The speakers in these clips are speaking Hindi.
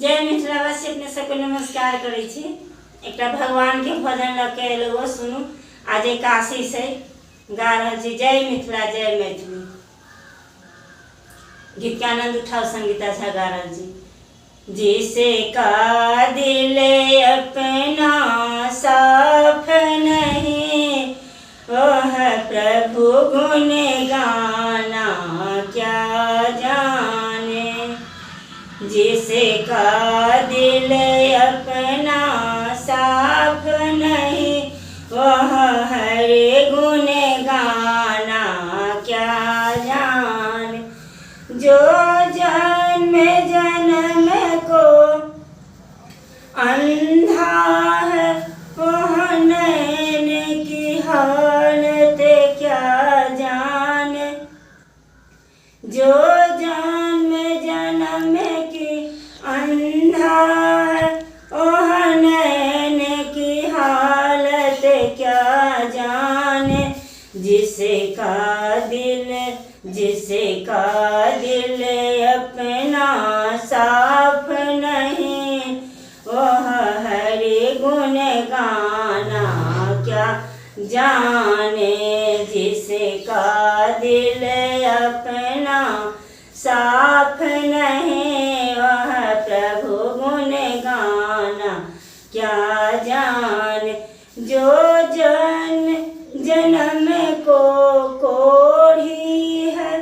जय मिथिलावासी अपने सबके नमस्कार करै छी। एक भगवान के भजन लग के एलो सुनू। आज एकादशी से गा रहल छी जय मिथिला जय मैथिली। गीत के आनंद उठाओ। संगीता झा गा रहल छी। जिसे का दिल अपना साफ नहीं वह प्रभु गुण गाना क्या जाने। जिसे का दिल अपना साफ नहीं वह हरि गुण गाना क्या जाने। जो जन्म जन्म को अंधा है वह नैन की हालत क्या जाने। जो जन्म जन्म की अंधा है वह नैन की हालत क्या जाने। जिसे का दिल अपना साफ नहीं वह हरि गुण गाना क्या जाने। जिसे का दिल अपना साफ नहीं वह प्रभु गुण गाना क्या जाने। जो जन्म जन्म को कोढ़ी है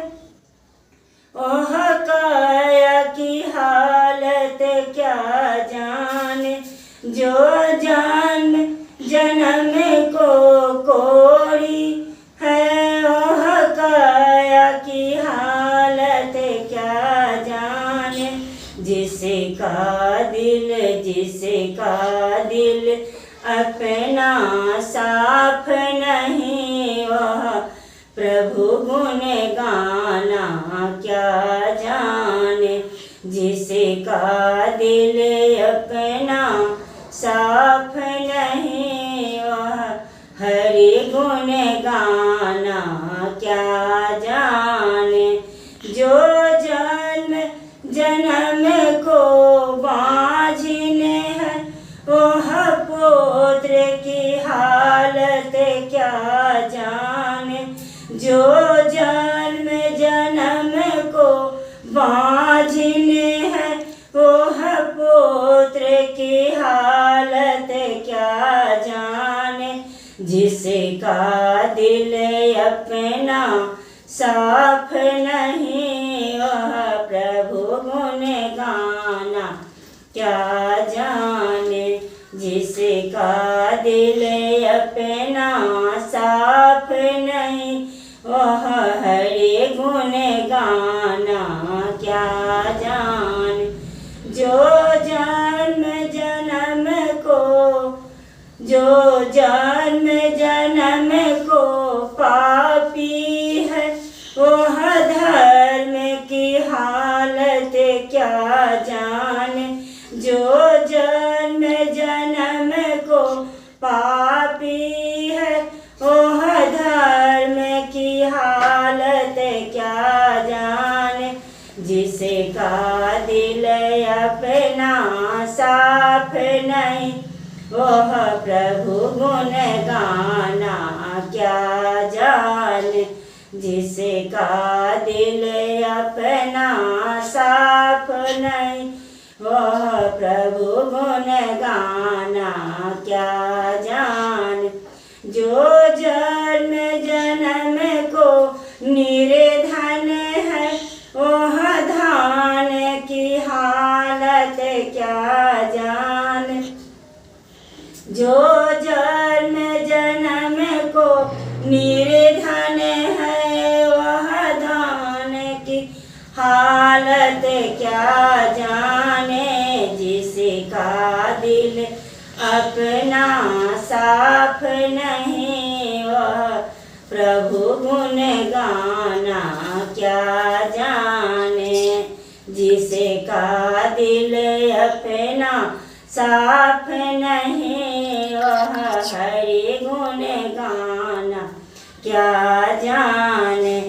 वह काया की हालत क्या जाने। जो जन्म जन्म को कोढ़ी है वह काया की हालत क्या जाने। जिसे का दिल अपना साफ नहीं वह प्रभु गुण गाना क्या जाने। जिसे का दिल अपना साफ नहीं वह हरि गुण गाना क्या जाने। जो जन्म जन्म को बाँझिन है वह पुत्र की हालत क्या जाने। जो जन्म जन्म को बाँझिन है वह पुत्र की हालत क्या जाने। जिसे का दिल अपना साफ नहीं वह प्रभु गुण गाना क्या जाने। जिसे का दिल अपना साफ नहीं वह हरि गुण गाना क्या जाने। जो जन्म जन्म को पापी है वह धर्म की हालत क्या जाने। जो जन्म जन्म को पापी है वह धर्म की हालत क्या जाने। जिसे का दिल अपना साफ नहीं वह प्रभु गुण गाना क्या जाने। जिसे का दिल अपना साफ नहीं वह प्रभु गुण गाना क्या जाने। जो जन्म जन्म को निर्धन है वह धान की हालत क्या जाने। जो जन्म जन्म को निर्धन है वह धान की हालत क्या जाने। जिसे का दिल अपना साफ नहीं वह प्रभु गुण गाना क्या जाने। जिसे का दिल अपना साफ नहीं वह हरि गुण गाना क्या जाने।